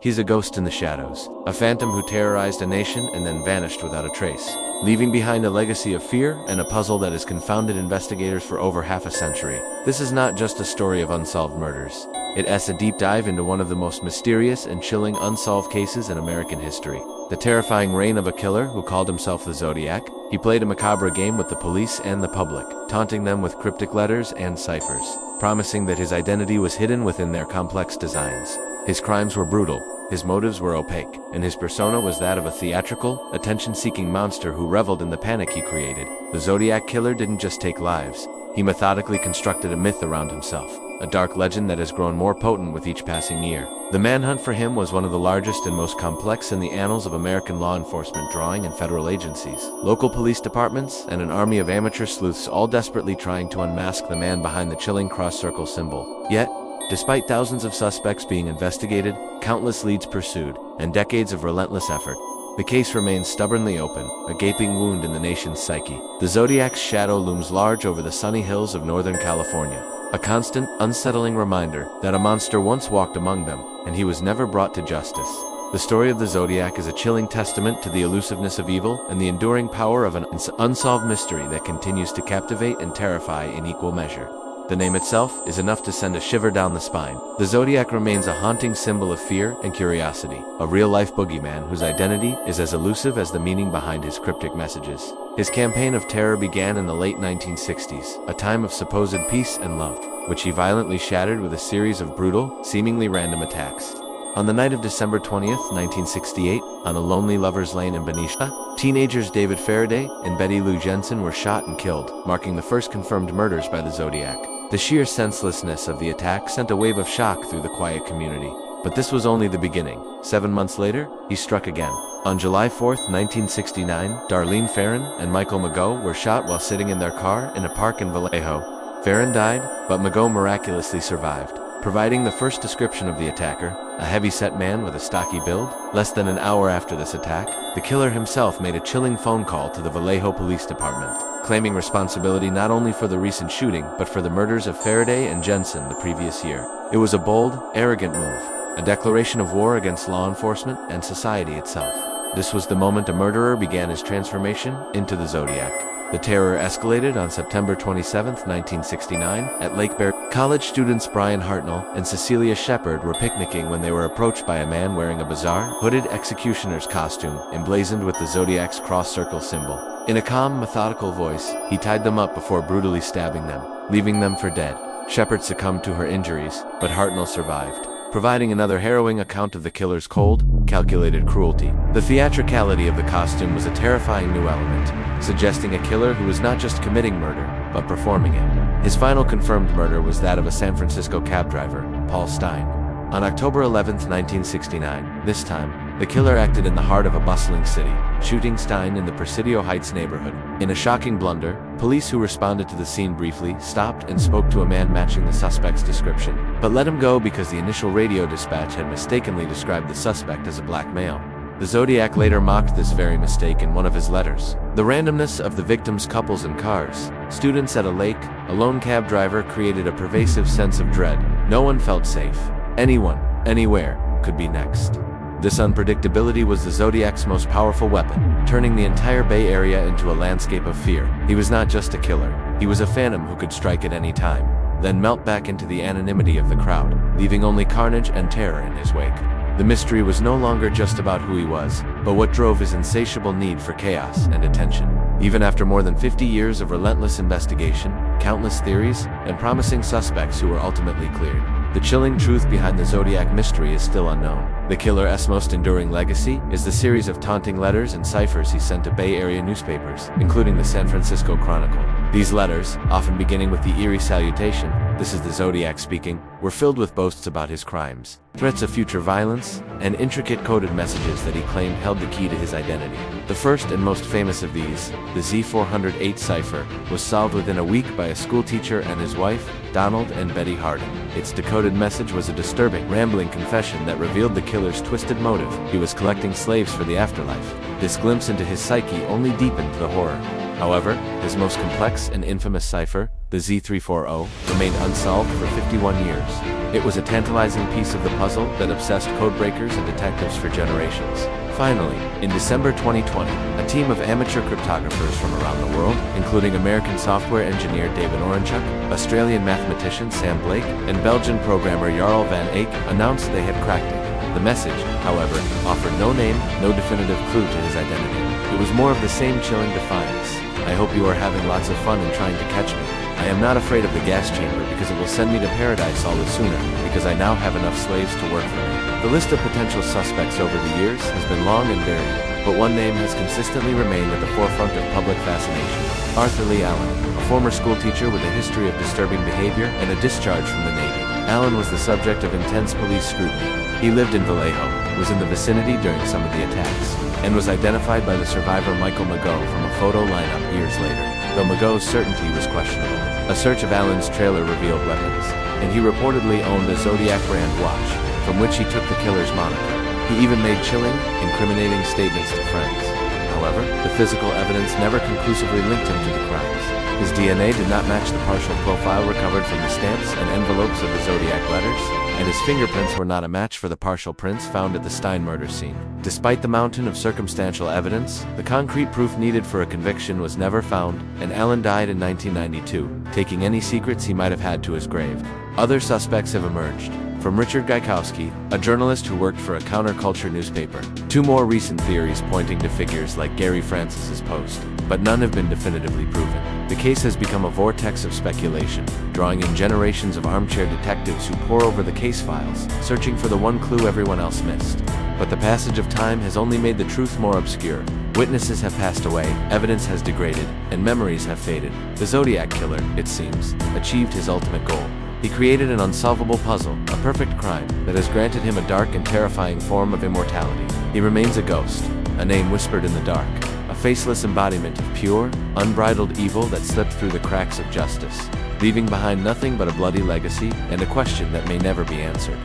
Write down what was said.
He's a ghost in the shadows, a phantom who terrorized a nation and then vanished without a trace, leaving behind a legacy of fear and a puzzle that has confounded investigators for over half a century. This is not just a story of unsolved murders. It's a deep dive into one of the most mysterious and chilling unsolved cases in American history. The terrifying reign of a killer who called himself the Zodiac. He played a macabre game with the police and the public, taunting them with cryptic letters and ciphers, promising that his identity was hidden within their complex designs. His crimes were brutal, his motives were opaque, and his persona was that of a theatrical, attention-seeking monster who reveled in the panic he created. The Zodiac Killer didn't just take lives. He methodically constructed a myth around himself, a dark legend that has grown more potent with each passing year. The manhunt for him was one of the largest and most complex in the annals of American law enforcement, drawing in federal agencies, local police departments, and an army of amateur sleuths, all desperately trying to unmask the man behind the chilling cross-circle symbol. Yet, despite thousands of suspects being investigated, countless leads pursued, and decades of relentless effort, the case remains stubbornly open, a gaping wound in the nation's psyche. The Zodiac's shadow looms large over the sunny hills of Northern California, a constant, unsettling reminder that a monster once walked among them, and he was never brought to justice. The story of the Zodiac is a chilling testament to the elusiveness of evil and the enduring power of an unsolved mystery that continues to captivate and terrify in equal measure. The name itself is enough to send a shiver down the spine. The Zodiac remains a haunting symbol of fear and curiosity, a real-life boogeyman whose identity is as elusive as the meaning behind his cryptic messages. His campaign of terror began in the late 1960s, a time of supposed peace and love, which he violently shattered with a series of brutal, seemingly random attacks. On the night of December 20th, 1968, on a lonely lover's lane in Benicia, teenagers David Faraday and Betty Lou Jensen were shot and killed, marking the first confirmed murders by the Zodiac. The sheer senselessness of the attack sent a wave of shock through the quiet community. But this was only the beginning. 7 months later, he struck again. On July 4th, 1969, Darlene Ferrin and Michael Mageau were shot while sitting in their car in a park in Vallejo. Ferrin died, but Mageau miraculously survived, providing the first description of the attacker, a heavy-set man with a stocky build. Less than an hour after this attack, the killer himself made a chilling phone call to the Vallejo Police Department, claiming responsibility not only for the recent shooting, but for the murders of Faraday and Jensen the previous year. It was a bold, arrogant move, a declaration of war against law enforcement and society itself. This was the moment a murderer began his transformation into the Zodiac. The terror escalated on September 27, 1969, at Lake Bear. College students Brian Hartnell and Cecilia Shepard were picnicking when they were approached by a man wearing a bizarre, hooded executioner's costume emblazoned with the Zodiac's cross-circle symbol. In a calm, methodical voice, he tied them up before brutally stabbing them, leaving them for dead. Shepard succumbed to her injuries, but Hartnell survived, providing another harrowing account of the killer's cold, calculated cruelty. The theatricality of the costume was a terrifying new element, suggesting a killer who was not just committing murder, but performing it. His final confirmed murder was that of a San Francisco cab driver, Paul Stine. On October 11, 1969, this time, the killer acted in the heart of a bustling city, shooting Stine in the Presidio Heights neighborhood. In a shocking blunder, police who responded to the scene briefly stopped and spoke to a man matching the suspect's description, but let him go because the initial radio dispatch had mistakenly described the suspect as a black male. The Zodiac later mocked this very mistake in one of his letters. The randomness of the victims' couples and cars, students at a lake, a lone cab driver created a pervasive sense of dread. No one felt safe. Anyone, anywhere, could be next. This unpredictability was the Zodiac's most powerful weapon, turning the entire Bay Area into a landscape of fear. He was not just a killer. He was a phantom who could strike at any time, then melt back into the anonymity of the crowd, leaving only carnage and terror in his wake. The mystery was no longer just about who he was, but what drove his insatiable need for chaos and attention. Even after more than 50 years of relentless investigation, countless theories, and promising suspects who were ultimately cleared, the chilling truth behind the Zodiac mystery is still unknown. The killer's most enduring legacy is the series of taunting letters and ciphers he sent to Bay Area newspapers, including the San Francisco Chronicle. These letters, often beginning with the eerie salutation, "This is the Zodiac speaking," were filled with boasts about his crimes, threats of future violence, and intricate coded messages that he claimed held the key to his identity. The first and most famous of these, the Z408 cipher, was solved within a week by a schoolteacher and his wife, Donald and Betty Hardin. Its decoded message was a disturbing, rambling confession that revealed the killer's twisted motive. He was collecting slaves for the afterlife. This glimpse into his psyche only deepened the horror. However, his most complex and infamous cipher, the Z340, remained unsolved for 51 years. It was a tantalizing piece of the puzzle that obsessed codebreakers and detectives for generations. Finally, in December 2020, a team of amateur cryptographers from around the world, including American software engineer David Oranchuk, Australian mathematician Sam Blake, and Belgian programmer Jarl van Eyck, announced they had cracked it. The message, however, offered no name, no definitive clue to his identity. It was more of the same chilling defiance. I hope you are having lots of fun in trying to catch me. I am not afraid of the gas chamber because it will send me to paradise all the sooner, because I now have enough slaves to work for me. The list of potential suspects over the years has been long and varied, but one name has consistently remained at the forefront of public fascination: Arthur Lee Allen, a former schoolteacher with a history of disturbing behavior and a discharge from the Navy. Allen was the subject of intense police scrutiny. He lived in Vallejo, was in the vicinity during some of the attacks, and was identified by the survivor Michael Mageau from a photo lineup years later, though Mageau's certainty was questionable. A search of Allen's trailer revealed weapons, and he reportedly owned a Zodiac brand watch, from which he took the killer's moniker. He even made chilling, incriminating statements to friends. However, the physical evidence never conclusively linked him to the crimes. His DNA did not match the partial profile recovered from the stamps and envelopes of the Zodiac letters, and his fingerprints were not a match for the partial prints found at the Stein murder scene. Despite the mountain of circumstantial evidence, the concrete proof needed for a conviction was never found, and Allen died in 1992, taking any secrets he might have had to his grave. Other suspects have emerged, from Richard Gaikowski, a journalist who worked for a counterculture newspaper, to more recent theories pointing to figures like Gary Francis's Post, but none have been definitively proven. The case has become a vortex of speculation, drawing in generations of armchair detectives who pore over the case files, searching for the one clue everyone else missed. But the passage of time has only made the truth more obscure. Witnesses have passed away, evidence has degraded, and memories have faded. The Zodiac killer, it seems, achieved his ultimate goal. He created an unsolvable puzzle, a perfect crime, that has granted him a dark and terrifying form of immortality. He remains a ghost, a name whispered in the dark, a faceless embodiment of pure, unbridled evil that slipped through the cracks of justice, leaving behind nothing but a bloody legacy and a question that may never be answered.